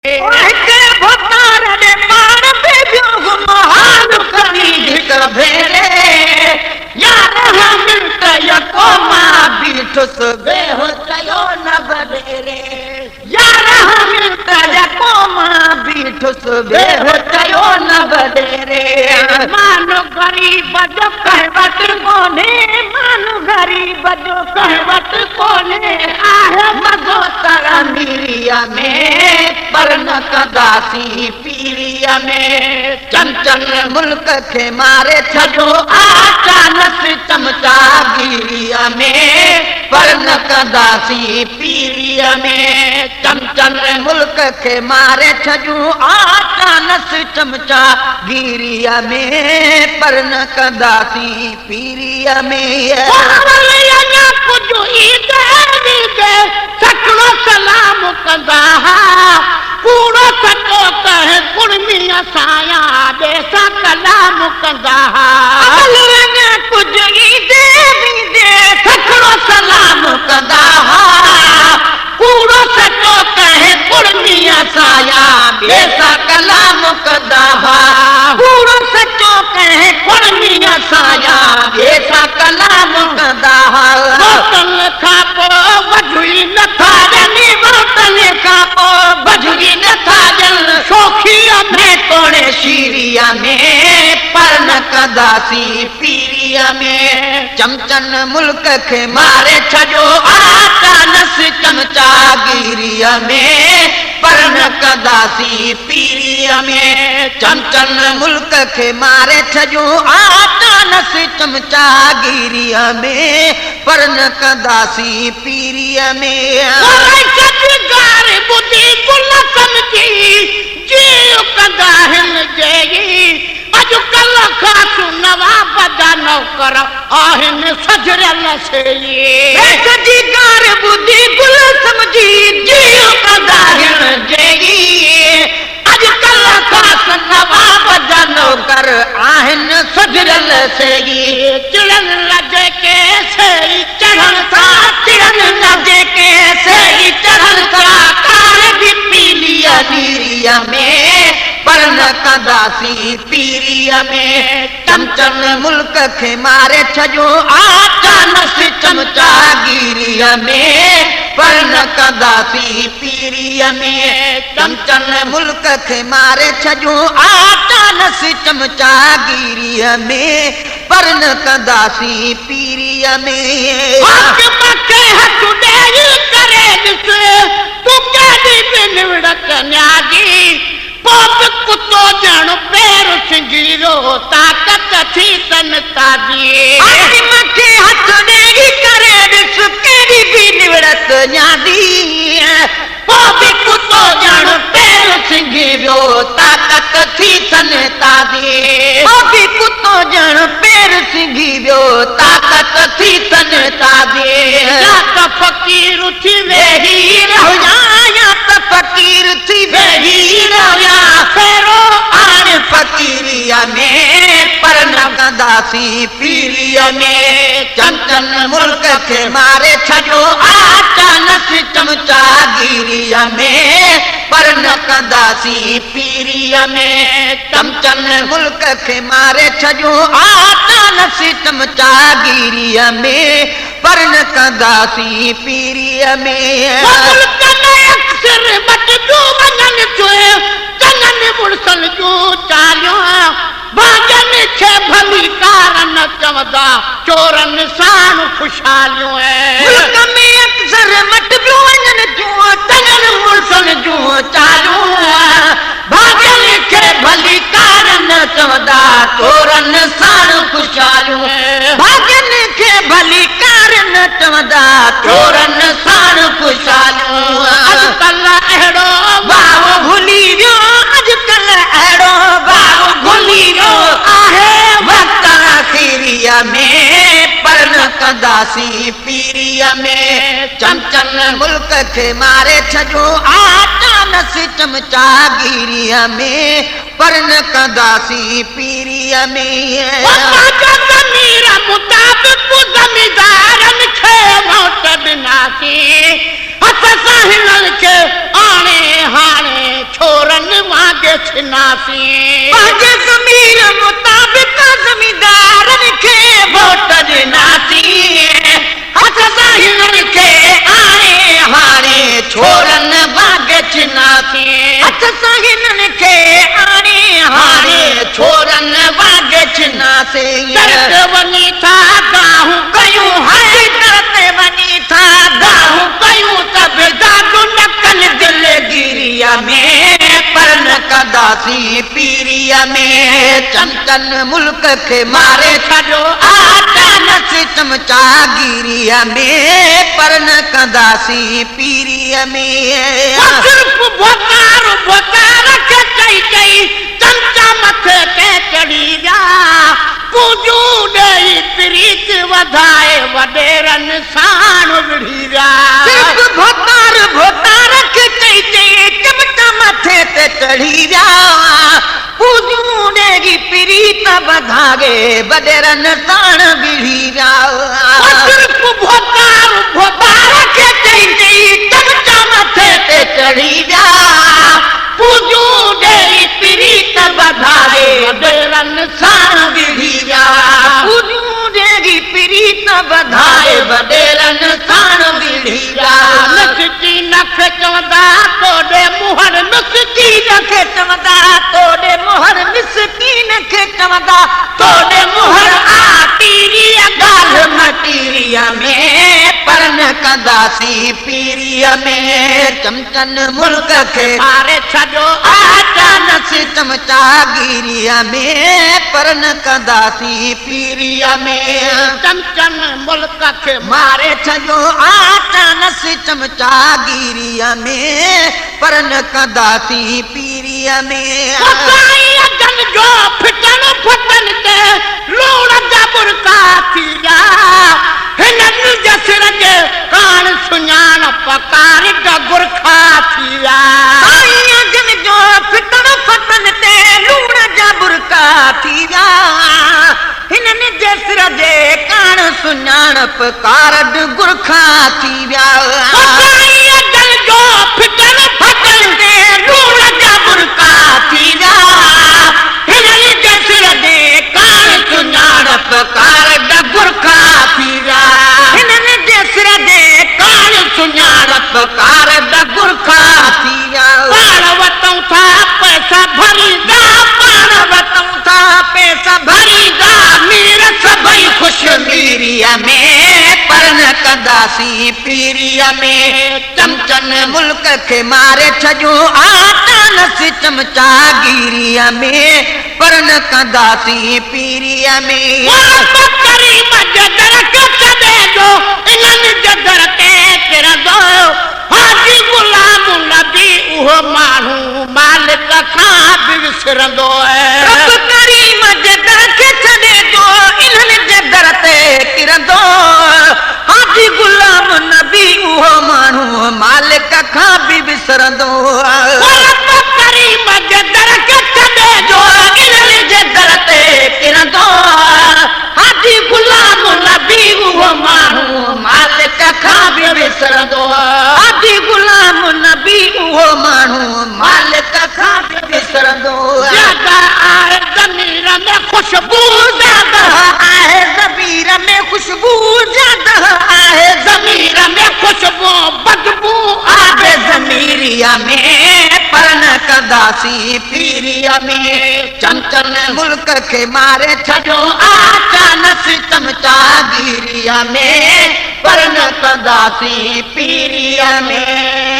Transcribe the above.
हिते भतार दे पाण पे जो महान करी हिक भेरे यार हम को मां बीठुस बेहो चयो न बडेरे यार हम को मां बीठुस बेहो चयो न बडेरे मानो गरीब जो कहवत कोने मानो गरीब जो कहवत कोने आहे मजो तारा मीरिया में पर न कदासी पीरिया में चंचल मुल्क के मारे छो अचानक चमचा गिरिया में पर न कदासी पीरिया में चंचल मुल्क के मारे छो अचानक चमचा गिरिया में पर न कदासी पीरिया में सकड़ो सलाम कंदा कूड़ो सचो कहे कुड़मी असाया देसा कलाम कंदा कुछ दे सकड़ो सलाम कंदा कूड़ो सचो कहे कुड़मी असाया देसा कलाम कंदा कूड़ो सचो कहे कुड़मी असाया देसा कलाम कंदा बोतल खापो बजुई न था जनी बोतल खापो बजुई न था जन सोखिया में तोड़े शीरिया में पर न कदासी पीरिया में चमचन मुल्क के मारे छजो अचानक चमचा गिरिया में पर न कदासी पीरिया में चमचन मुल्क के मारे छजो अचानक चमचा गिरिया में पर न कदासी पीरिया में बुद्धि कुल समझी जीव कदा हिन जेगी अजुकल खास नवाब दा नौकर आहिन सजरल से सजीगार बुद्धि कुल समझी जीव कदा हिन जेगी अजुकल खास नवाब दा नौकर आहिन सजरल से चिड़न लजे के से चढ़न था चिड़न लजे के से चढ़न था कार भी पीलिया नीरिया में पर न कदासी पीरिया में चमचन मुल्क के मारे छजो अचानक चमचा गिरिया में पर न कदासी पीरिया में चमचन मुल्क के मारे छजो अचानक चमचा गिरिया में पर न कदासी पीरिया में कुत्तो जण पैर सिंगीरो ताकत थी तन तादी मथे हथ डेगी करे दिस केड़ी भी निवड़त न्यादी पोपी कुत्तो जण पैर सिंगीरो ताकत थी तन तादी पोपी कुत्तो जण पैर सिंगीरो ताकत थी तन तादी या त फकीर थी वेही रहया या त फकीर थी वेही रहया फेरो आन फकीरिया में पर न कदासी पीरिया में चंचन मुल्क के मारे छजो अचानक चमचा गिरिया में पर न कदासी पीरिया में चमचन मुल्क के मारे छजो अचानक चमचा गिरिया में पर न कदासी पीरिया में मुल्क में अक्सर मत जो बनन चोए कनन मुर्सल जो चालियो भाजन छे भली कारण चवदा चोरन सान खुशहालियो मुल्क में अक्सर मत जो बनन जो कनन मुर्सल जो चालियो भाजन छे भली कारण चवदा चोरन सान खुशहालियो भाजन छे भली कारण चवदा चोरन सान खुशहालियो अजकल अहड़ो बाबो भूली वियो अजकल अहड़ो बाबो भूली वियो आहे वक्त आखिरिया में पर न कदासी पीरिया में चमचन मुल्क के मारे छजो अचानक चमचा गिरिया में पर न कदासी पीरिया में मीरा मुताबिक जमींदारन खे मौत बिनासी हथ सां हिननि खे आणे हाणे छोरनि वांगे छिनासीं पंहिंजे ज़मीर मुताबिक़ ज़मींदारनि खे वोट ॾिनासीं हथ सां हिननि खे आणे हाणे छोरनि वांगे छिनासीं हथ सां हिननि खे आणे हाणे छोरनि वांगे छिनासीं दर ते वञी था गाहूं कयूं हाय दर ते वञी था गाहूं कयूं त बेदादू न कनि दिलगिरीअ में पर न कंदासीं पीरीअ में चमचन मुल्क खे मारे छॾियो आटा न चमचागिरीअ में पर न कंदासीं पीरीअ में सिर्फ़ भोतार खे चई चई चमचा मथे ते चढ़ी विया पूजूं ॾेई प्रीत वधाए वॾेरनि साण विढ़ी विया सिर्फ़ भोतार खे चई चई चमचा मथे ते चढ़ी विया पूजूं ॾेई प्रीत वधाए वॾेरनि साण विढ़ी विया सिर्फ़ भोतार खे चई चई चमचा मथे ते चढ़ी विया पूजूं ॾेई प्रीत वधाए वॾेरनि साण विढ़ी विया पूजूं ॾेई प्रीत वधाए वॾेरनि साण विढ़ी विया नसकी नखे चवंदा तोॾे मुहर मिसकीन खे चवंदा तोॾे मुहर मिसकीन खे चवंदा तोॾे मुहर आटीरीअ ॻाल्हि मटीरीअ में पर न कंदासीं पीरीअ में चमचन मुल्क खे मारे छॾियो आटा नसी चमचागिरीअ में पर न कंदासीं पीरीअ में चमचन मुल्क खे मारे छॾियो आटा नसी चमचागिरीअ में पर न कंदासीं पीरीअ में अगन जो फिटन फटन ते लूण जा बुरका थी विया हिननि जे सिर जे कान सुञाण पकार गुरखा थी विया अगन जो फिटन फटन ते लूण जा बुरका थी विया हिननि जे सिर जे कान सुञाण पकार गुरखा थी विया अगन जो फिटन फटन ते लूण जा बुरका थी विया हिननि जे सिर जे कान सुञाण पकार गुरखा थी विया हिननि जे सिर जे कान सुञाण पकार गुरखा थी विया पाण वठूं था पैसा भरींदा पाण वठूं था पैसा भरींदा मीर सभई ख़ुशि मीरीअ में पर न कंदासीं पीरीअ में चमचन मुल्क खे मारे छॾियो आटा नसी चमचागिरीअ में पर न कंदासीं पीरीअ में करीम जे दर खे छॾे जो इन्हनि जे दर ते किरंदो हाजी गुलाम नबी उहो माण्हू मालिक खां बि विसरंदो करीम जे दर खे छॾे जो इन्हनि जे दर ते किरंदो हाजी गुलाम नबी उहो माण्हू मालिक खां बि विसरंदो करीम जे दर खे छॾे जो इन्हनि जे दर ते किरंदो हाजी गुलाम नबी उहो माण्हू मालिक खां बि विसरंदो हाजी गुलाम नबी उहो माण्हू मालिक खां बि विसरंदो ज्यादा आहे ज़मीर में ख़ुशबू ज्यादा आहे ज़मीर में ख़ुशबू ज्यादा आहे ज़मीर में ख़ुशबू बदबू आहे ज़मीरिया में पर न कंदासीं पीरीअ में चमचन मुल्क खे मारे छॾियो आटा नसी चमचागिरीअ में पर न कंदासीं पीरीअ में